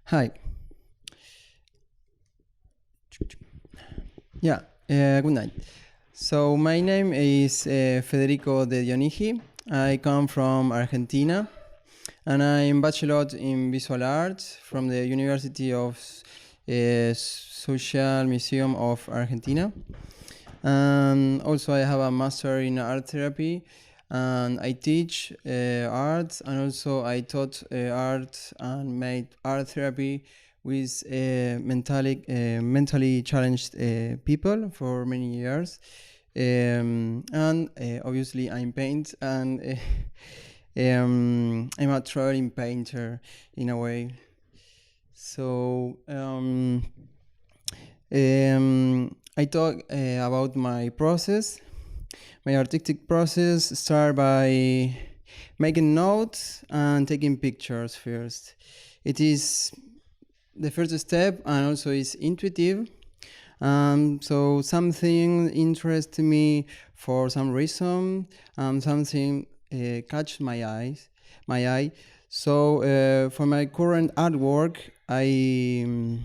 Hi. Yeah, good night. So my name is Federico Dedionigi. I come from Argentina, and I'm bachelor in visual arts from the University of Social Museum of Argentina. And also I have a master in art therapy, and I teach art, and also I taught art and made art therapy with mentally challenged people for many years. And obviously I'm paint, and I'm a traveling painter in a way. So I talk about my process. My artistic process start by making notes and taking pictures first. It is the first step, and also is intuitive. So something interests me for some reason, something catch my eye. So for my current artwork, I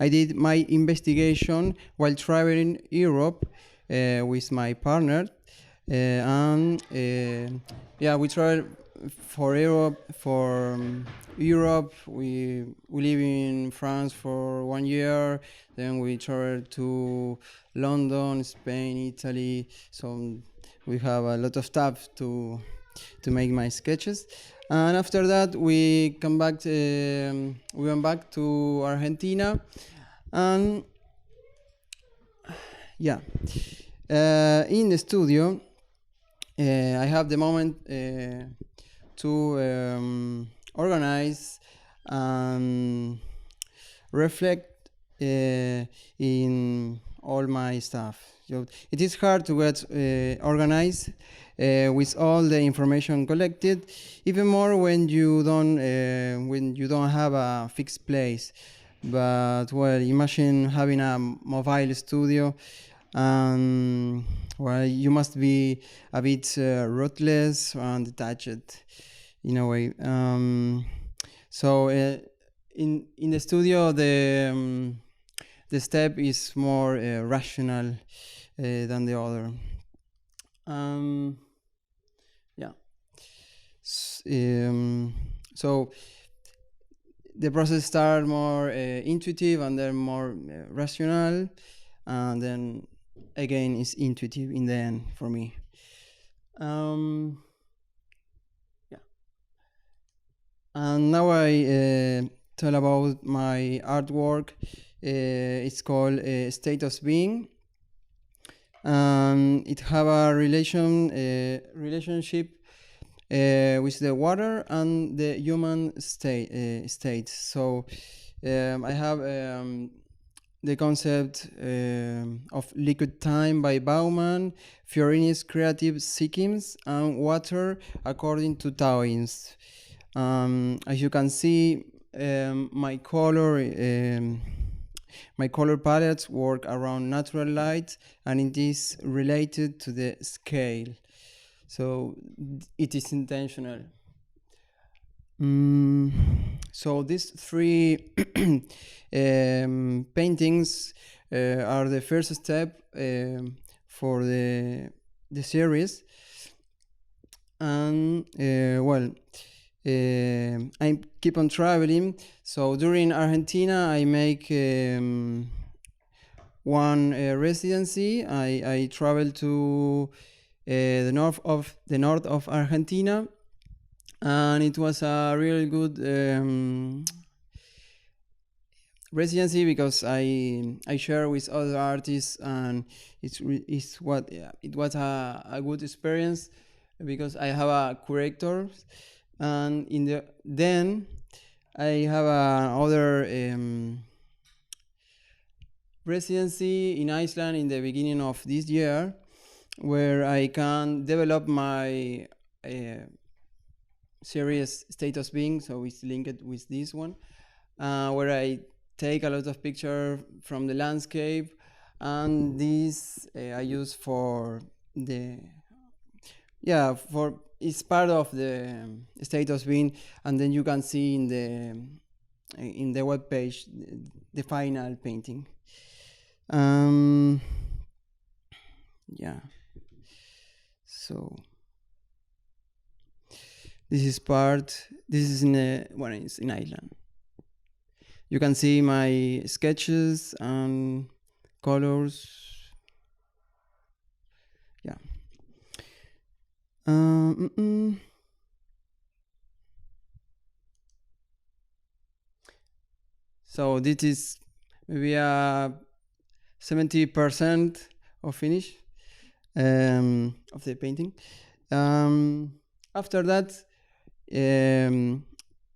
did my investigation while traveling Europe with my partner, and yeah, we traveled for Europe. We live in France for 1 year. Then we traveled to London, Spain, Italy. So we have a lot of stuff to make my sketches. And after that, we went back to Argentina, and yeah, in the studio, I have the moment to organize and reflect in all my stuff. So it is hard to get organized with all the information collected, even more when you don't have a fixed place. But well, imagine having a mobile studio, and well, you must be a bit ruthless and detached in a way. So in the studio, the step is more rational than the other. Yeah. So the process starts more intuitive, and then more rational, and then again is intuitive in the end for me. Yeah. And now I tell about my artwork. It's called State of Being. It have a relationship with the water and the human state. So I have the concept of liquid time by Bauman, Fiorini's creative seekings, and water according to Taoist. As you can see, my color palettes work around natural light, and it is related to the scale. So it is intentional. So these three paintings are the first step for the series. And well, I keep on traveling. So during Argentina, I make one residency. I travel to the north of Argentina, and it was a really good residency because I share with other artists, and it was a good experience because I have a curator, and then I have another residency in Iceland in the beginning of this year, where I can develop my series State of Being. So it's linked with this one, where I take a lot of pictures from the landscape, and this I use for it's part of the status being, and then you can see in the web page the final painting. Yeah. So this is it's in Iceland. You can see my sketches and colors. Yeah. So this is maybe a 70% of finish of the painting. After that,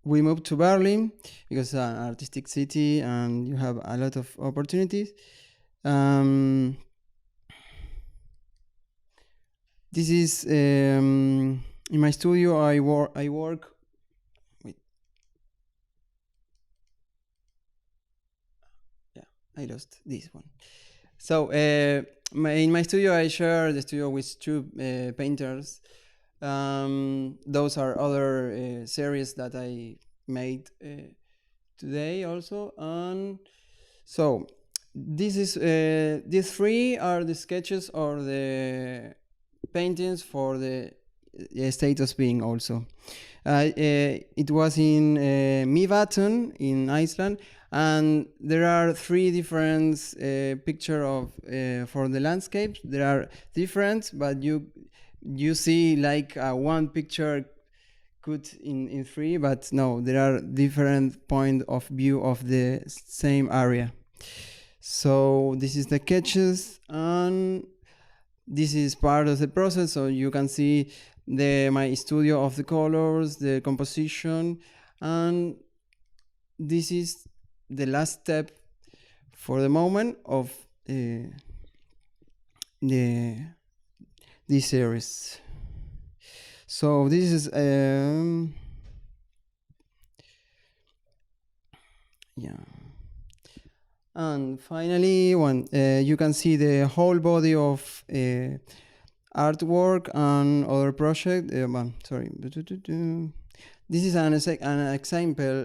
we moved to Berlin because it's an artistic city and you have a lot of opportunities. This is in my studio. I work. Wait. Yeah, I lost this one. So in my studio, I share the studio with two painters. Those are other series that I made today also. And so this is these three are the sketches or the paintings for the status being also. It was in Mývatn in Iceland, and there are three different picture of for the landscapes. There are different, but you see like one picture put in three, but no, there are different point of view of the same area. So this is the sketches, and this is part of the process. So you can see my studio of the colors, the composition, and this is the last step for the moment of this series. So this is yeah. And finally, when you can see the whole body of artwork and other project. Sorry. This is an example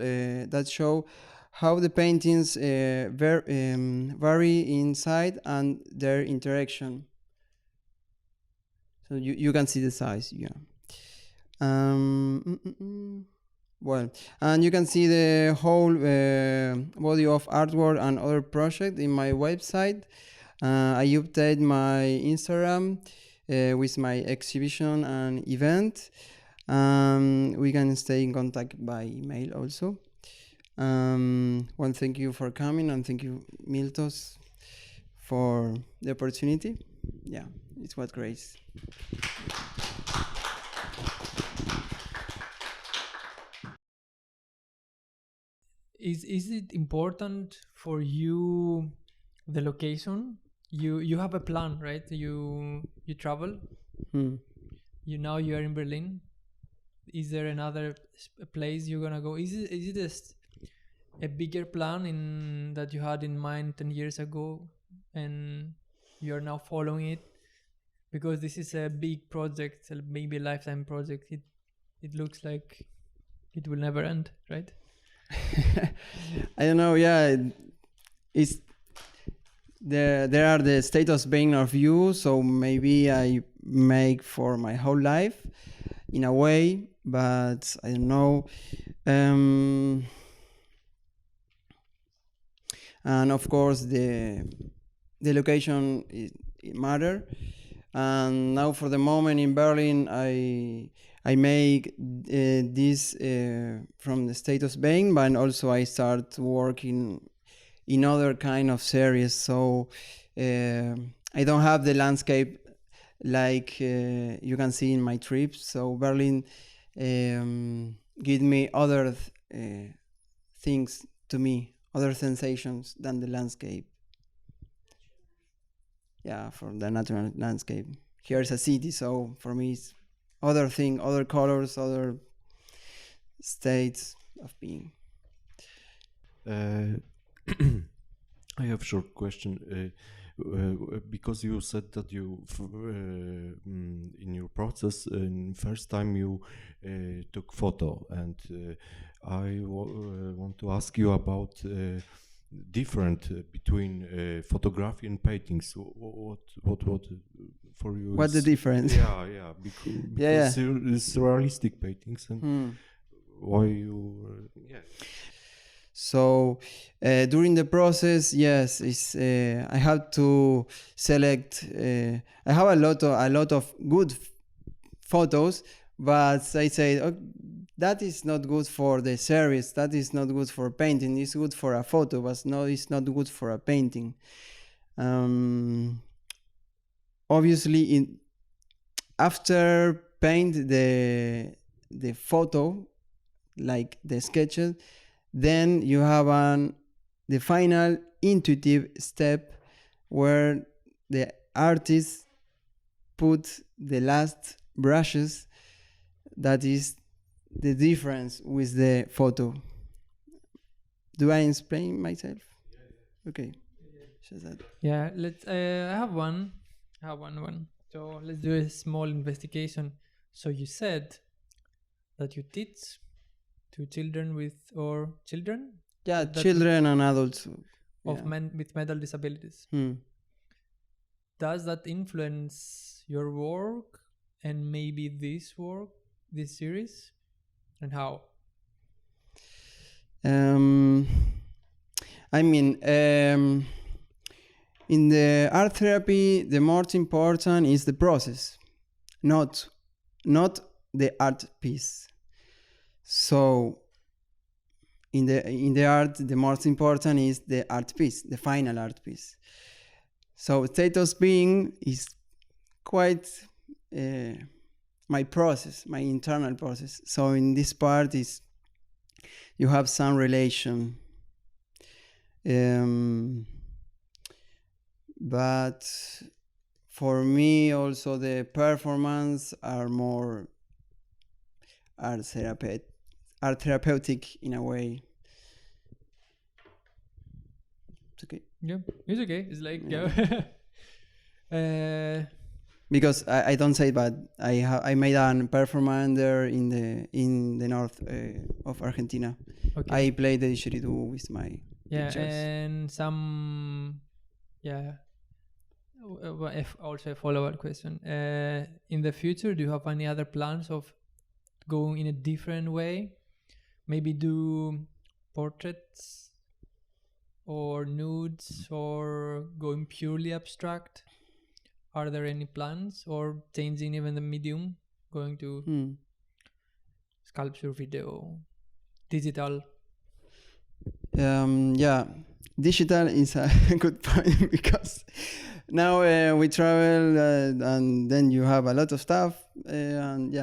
that show how the paintings vary inside and their interaction. So you can see the size, yeah. Well, and you can see the whole body of artwork and other project in my website. I update my Instagram with my exhibition and event. We can stay in contact by email also. Well, thank you for coming, and thank you, Miltos, for the opportunity. Yeah, it's what great. Is it important for you the location? You have a plan, right? You travel. Now you are in Berlin. Is there another place you're gonna go? Is it just a bigger plan that you had in mind 10 years ago, and you're now following it? Because this is a big project, maybe a lifetime project. It looks like it will never end, right? I don't know. Yeah, it's there are the status being of you, so maybe I make for my whole life in a way, but I don't know. And of course the location it matter. And now for the moment in Berlin, I make this from the status vein, but also I start working in other kind of series. So I don't have the landscape like you can see in my trips. So Berlin give me other things to me, other sensations than the landscape. Yeah, from the natural landscape. Here is a city, so for me it's other thing, other colors, other states of being. I have a short question. because you said that you in your process first time you took photo, and I want to ask you about different between photography and paintings. What for you? What's the difference? Yeah, because it's realistic paintings, and why you So during the process, yes, I have to select. I have a lot of good photos, but I say, oh, that is not good for the series. That is not good for painting. It's good for a photo, but no, it's not good for a painting. Obviously, after paint the photo, like the sketches, then you have the final intuitive step where the artist put the last brushes. That is the difference with the photo. Do I explain myself? Okay. Yeah, let's. I have one. So let's do a small investigation. So you said that you teach to children children? Yeah, children and adults. Of men with mental disabilities. Does that influence your work and maybe this series? And how? I mean, in the art therapy, the most important is the process, not the art piece. So in the art, the most important is the art piece, the final art piece. So status being is quite my process, my internal process. So in this part is you have some relation. But for me also the performance are more art therapeutic in a way. It's okay. Yeah, it's okay. It's like because I don't say, but I made a performance there in the north of Argentina. Okay. I played the didgeridoo with my teachers. And some also a follow-up question. In the future, do you have any other plans of going in a different way? Maybe do portraits or nudes or going purely abstract? Are there any plans or changing even the medium, going to sculpture, video, digital? Yeah, digital is a good point because now we travel and then you have a lot of stuff and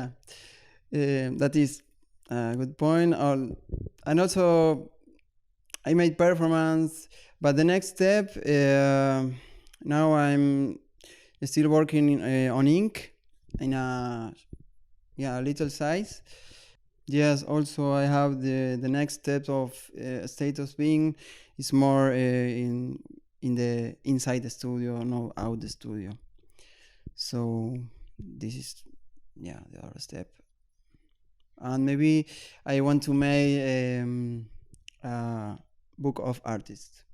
that is a good point. And also I made performance, but the next step now I'm still working on ink in a little size. Yes, also I have the next step of status being is more in the inside the studio, no out the studio. So this is the other step. And maybe I want to make a book of artists.